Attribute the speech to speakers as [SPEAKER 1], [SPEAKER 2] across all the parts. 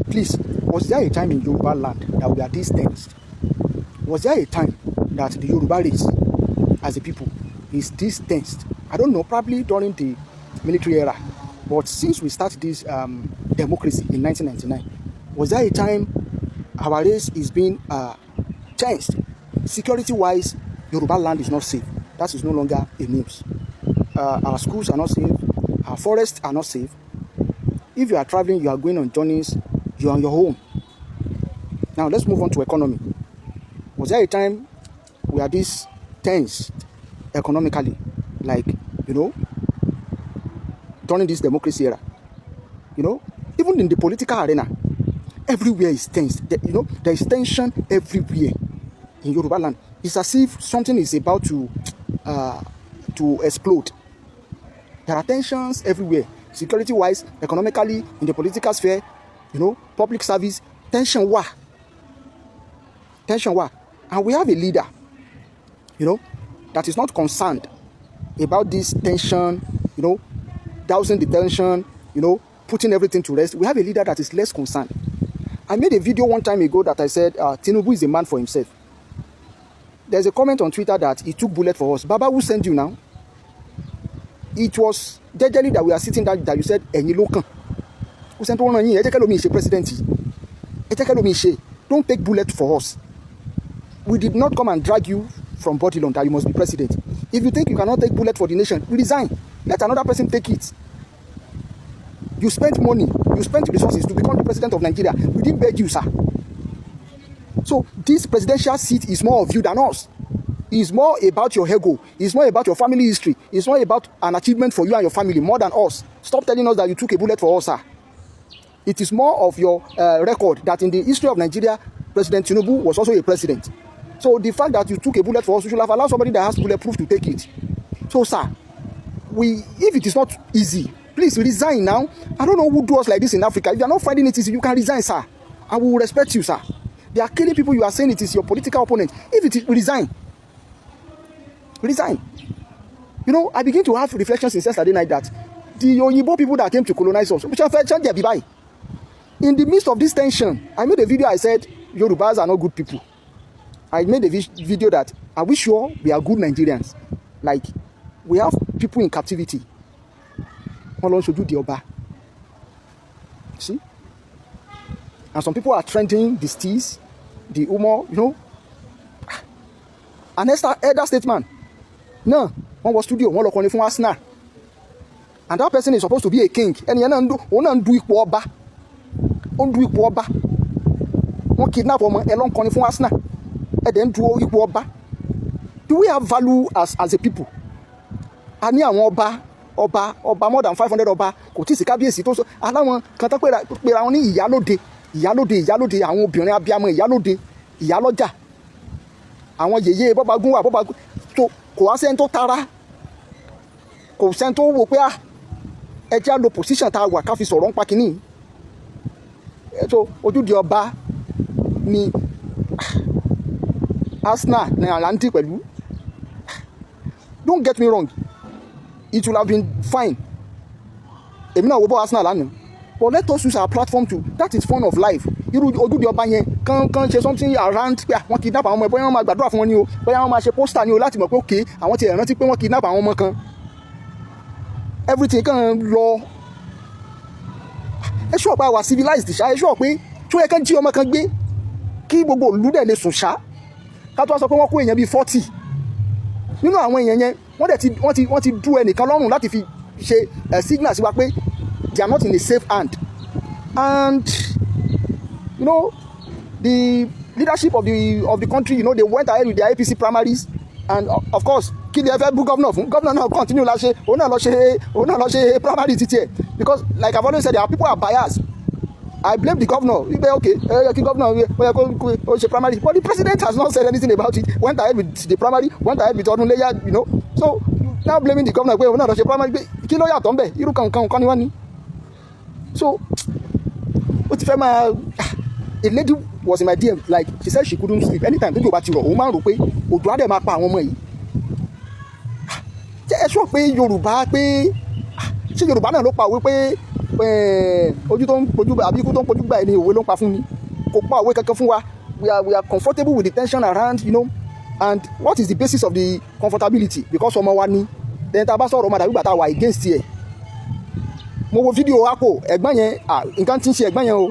[SPEAKER 1] Please, was there a time in Yoruba land that we are this tensed? Was there a time that the Yoruba race, as a people, is this tensed? I don't know, probably during the military era. But since we started this democracy in 1999, was there a time our race is being tensed? Security-wise, Yoruba land is not safe. That is no longer a news. Our schools are not safe. Our forests are not safe. If you are traveling, you are going on journeys, you are on your own. Now, let's move on to economy. Was there a time we are this tense economically, like, during this democracy era? Even in the political arena, everywhere is tense. There is tension everywhere in Yoruba land. It's as if something is about to explode. There are tensions everywhere, security-wise, economically, in the political sphere, public service, tension war. And we have a leader, that is not concerned about this tension, dousing the tension, putting everything to rest. We have a leader that is less concerned. I made a video one time ago that I said Tinubu is a man for himself. There's a comment on Twitter that he took bullet for us. Baba, who sent you now? It was jejely that we are sitting that you said, who sent one on you? President. Don't take bullet for us. We did not come and drag you from Bodilon that you must be president. If you think you cannot take bullet for the nation, resign. Let another person take it. You spent money, you spent resources to become the president of Nigeria. We didn't beg you, sir. So this presidential seat is more of you than us. It's more about your ego. It's more about your family history. It's more about an achievement for you and your family more than us. Stop telling us that you took a bullet for us, sir. It is more of your record that in the history of Nigeria, President Tinubu was also a president. So the fact that you took a bullet for us, you should have allowed somebody that has bulletproof to take it. So, sir, if it is not easy, please resign now. I don't know who do us like this in Africa. If you are not finding it easy, you can resign, sir. I will respect you, sir. They are killing people. You are saying it is your political opponent. If it is, resign. Resign. I begin to have reflections since yesterday night that the Oyibo people that came to colonize us, in the midst of this tension, I made a video. I said Yorubas are not good people. I made a video that are we sure we are good Nigerians? Like, we have people in captivity. How long should do the Oba? See? And some people are trending the steez, the Umo, An elder statesman. No, one was studio, one look from Arsenal. And that person is supposed to be a king. And you do equal Oba. Do equal Oba. One kidnap woman along calling from Arsenal. And then do equal Oba. Do we have value as a people? Ani àwọn ọba more than 500 ọba kò tí sí kábíyèsí tó sọ aláwọn kan tó pera wọn ní ìyálóde àwọn obìnrin abiyamọ ìyálọ́jà àwọn yèyé bọ́bagún tó kò wá sẹ́ni tó tara kò sẹ́ni tó wò pé ẹjẹ́ lo position tá a wà ká fi sọ̀rọ̀ ń pa kínní so ojúde ọba ni Arsenal ní àlàntì pẹ̀lú. Don't get me wrong, it will have been fine. Èmi náà wo bọ́ Arsenal lánàá. But let us use our platform to, that is fun of life. Irú ojúde ọba yẹn kan ṣe something around pé wọ́n kidnap àwọn ọmọ ẹ̀ bóyá wọ́n máa gbàdúrà fún wọn ni o, bóyá wọ́n máa ṣe poster ni o láti mọ̀ pé okay àwọn ti rántí pé wọ́n kidnap àwọn ọmọ kan. Everything kan lọ. Ẹ ṣọ́ pa wà civilized ṣá, ẹ ṣọ́ pé tí ó yẹ kán jí ọmọ kan gbé kí gbogbo òlú dẹ̀ lè sùn ṣá. Ká tó wá sọ pé wọ́n kó èèyàn bíi 40. Nínú àwọn èèyàn yẹn wọ́n ti dú ẹnìkan lọ́rùn láti fi ṣe signal sí wa pé they are not in a safe hand. And the leadership of the country, they went ahead with their APC primaries, and of course kí ni ẹ fẹ́ bú governor fún? Governor náà continue láṣẹ òun náà lọ ṣe primary títí ẹ̀, because like I've always said, there are people are biased. I blame the governor. Okay, governor ṣe primary, but the president has not said anything about it. Went ahead with the primary, went ahead with Odunleya, so now blaming the governor pé òun náà lọ ṣe primary, kí ló yàtọ̀ ńbẹ̀? Irú kan ni wọ́n ní. So ó ti fẹ́ máa. A lady was in my DM, like she said she couldn't sleep anytime tó bá ti rọ̀ òun máa ń rò pé òjò á dẹ̀ máa pa àwọn ọmọ yìí. Ẹ sọ pé Yorùbá náà ló pa òwe pé ojú tó ń pojú àbí ikú tó ń pojú gbà ẹni òwe ló ń pa fún ni kò pa òwe kankan fún wa. We are comfortable with the tension around, you know, and what is the basis of the comfortability? Because ọmọ wa ni then tá a bá sọ̀rọ̀ ọmọ dàbí gbàtà wà against ẹ̀. Mo wo fídíò Akpo ẹ̀gbọ́n yẹn nǹkan tí ń ṣe ẹ̀gbọ́n yẹn o.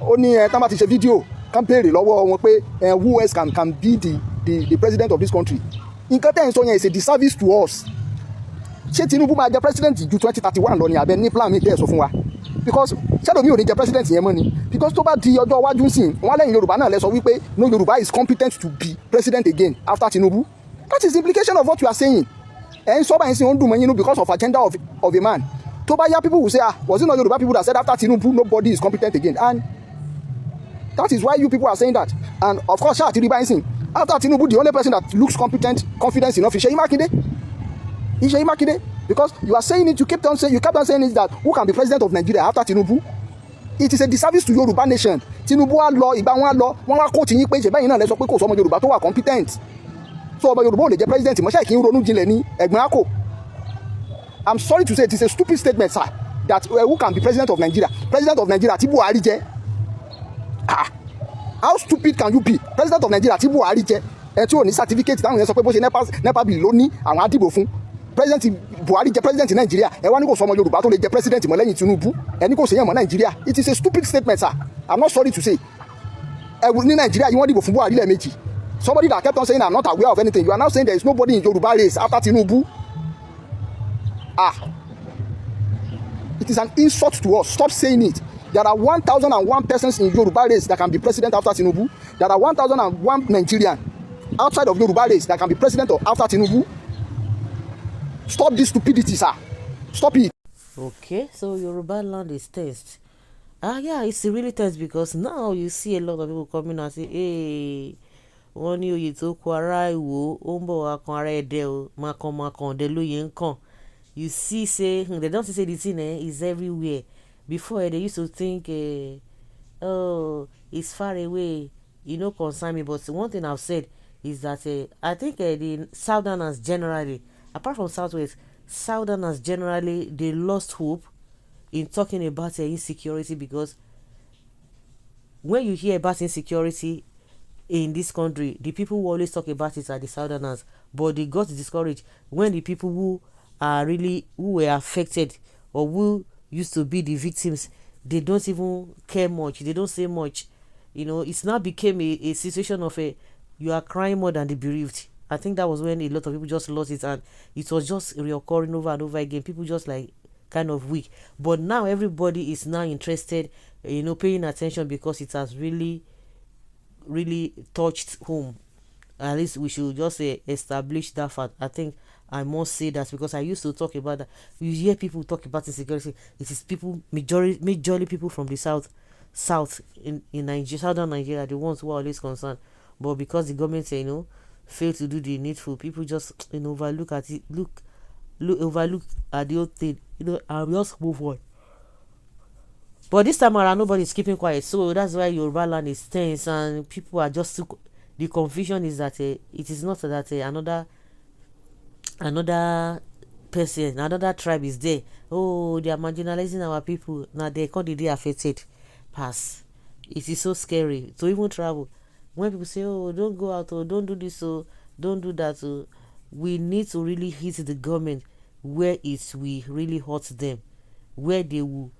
[SPEAKER 1] Ó ní tá bá ti ṣe fídíò kàn béèrè lọ́wọ́ wọn pé who else can be the president of this country. Nǹkan tẹ́ ń sọ yẹn is a disservice to us. Ṣé Tinubu máa jẹ president ju 2031 lọ ni àbẹ ní plan mi tẹ́ ẹ̀ sọ fún wa? Because ṣẹ́dọ̀ mi ò ní jẹ president yẹn mọ́ ni. Because tó bá di ọjọ́ iwájú sìn wọ́n lẹ́yìn Yorùbá náà lẹ sọ wípé no Yorùbá is competent to be president again after Tinubu. That is the implication of what you are saying. Ẹ̀ ń sọ báyìí sí ó ń dùn mọ́ yín because of agenda of a man. Tó bá yá people will say was it not Yoruba people that said after Tinubu nobody is competent again, and that is why you people are saying that. And of course ṣáà ti rí báyìí sìn after Tinubu the only person that looks confidence enough is Seyi Makinde. Seyi Makinde, because you are saying it, you kept on saying it that who can be president of Nigeria after Tinubu. It is a disservice to Yoruba nation. Tinubu á lọ ìgbà wọn á lọ wọn wá kóòtù yín pé ṣe bẹ́yìn náà lẹ sọ pé kò sọ ọmọ Yorùbá tó wà competent. So ọmọ Yorùbá ò lè jẹ president mọ́ ṣáà kí n ronú jinlẹ̀ ní ẹ̀gbọ́n Akpo. I'm sorry to say it is a stupid statement, sir, that who can be president of Nigeria? President of Nigeria tí Buhari jẹ. How stupid can you be? President of Nigeria tí Buhari jẹ ẹ tí ò ní certificate táwọn yẹn sọ pé bó ṣe nepa bill ló ní àwọn àdìbò fún. President Buhari jẹ president Nigeria ẹ wá ní kò sọ ọmọ Yorùbá tó lè jẹ president mọ́ lẹ́yìn Tinubu ẹ ní kò ṣèyàn mọ́ Nigeria. It is a stupid statement, sir. I'm not sorry to say. Ẹ ní Nigeria yìí wọ́n dìbò fún Buhari lẹ́ẹ̀mejì. Somebody that kept on saying I'm not aware of anything, you are now saying there is nobody in Yoruba race after Tinubu. It is an insult to us. Stop saying it. There are 1,001 persons in Yoruba race that can be president after Tinubu. There are 1,001 Nigerian outside of Yoruba race that can be president after Tinubu. Stop this stupidity, sir. Stop it.
[SPEAKER 2] Okay, so Yoruba land is tense. Yeah, it's really tense because now you see a lot of people coming and say, hey, wọ́n ní oyè tó kó ara Ìwó ó ń bọ̀ wá kan ara Ẹdẹ o makan ọ̀dẹ lóye ń kàn. You see say they don't say the thing is everywhere. Before they used to think oh, it's far away, you know, concern me. But one thing I've said is that I think the Southerners generally, apart from Southwest, Southerners generally, they lost hope in talking about insecurity, because when you hear about insecurity in this country, the people who always talk about it are the Southerners, but they got discouraged when the people who were affected or who used to be the victims, they don't even care much, they don't say much. You know, it's now became a situation of you are crying more than the bereaved. I think that was when a lot of people just lost it, and it was just reoccurring over and over again. People just like kind of weak. But now everybody is now interested, you know, paying attention, because it has really touched home. At least we should just establish that fact. I think I must say that, because I used to talk about that. You hear people talk about insecurity. It is people, majorly people from the south in Nigeria, southern Nigeria, the ones who are always concerned. But because the government, you know, fail to do the needful, people just, you know, overlook at it, overlook at the old thing, you know, and we just move on. But this time around, nobody is keeping quiet, so that's why Yoruba land is tense, and people are just too. The confusion is that it is not that another person, another tribe is there. Oh, they are marginalizing our people. Now they can't be affected. Pass. It is so scary to even travel. When people say, oh, don't go out, or don't do this, or don't do that, we need to really hit the government where it will really hurt them, where they will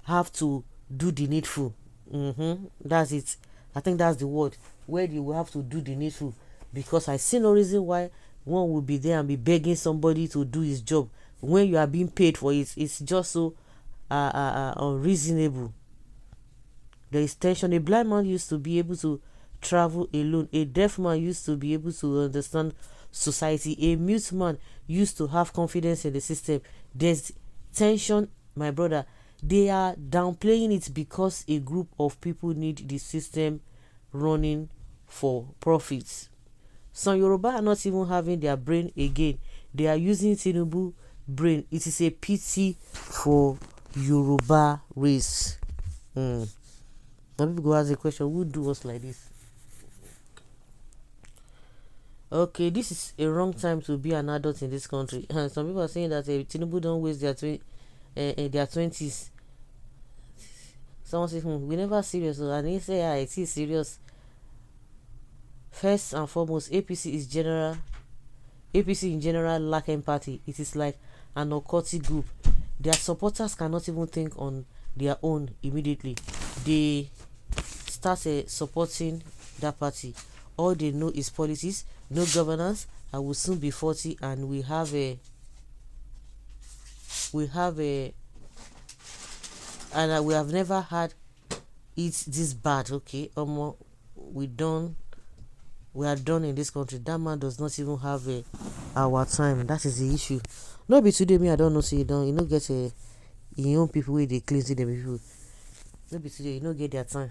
[SPEAKER 2] have to do the needful. That's it. I think that's the word, where they will have to do the needful, because I see no reason why one will be there and be begging somebody to do his job when you are being paid for it. It's just so unreasonable. There is tension. A blind man used to be able to travel alone. A deaf man used to be able to understand society. A mute man used to have confidence in the system. There's tension, my brother. They are downplaying it because a group of people need the system running for profits. Some Yoruba are not even having their brain again. They are using Tinubu brain. It is a pity for Yoruba race. Now people go ask a question, who do us like this? Okay, this is a wrong time to be an adult in this country. Some people are saying that Tinubu don't waste their in their 20s. Someone say, we never serious. And he say, yeah, it is serious. First and foremost, APC in general lack empathy. It is like an occultic group. Their supporters cannot even think on their own immediately. They start supporting that party. All they know is politics, no governance. I will soon be 40, and we have a and we have never had it this bad. Okay, we are done in this country. That man does not even have our time. That is the issue. No be today, me I don't know, say you know get your own people where they clean them people. No be today, you know get their time.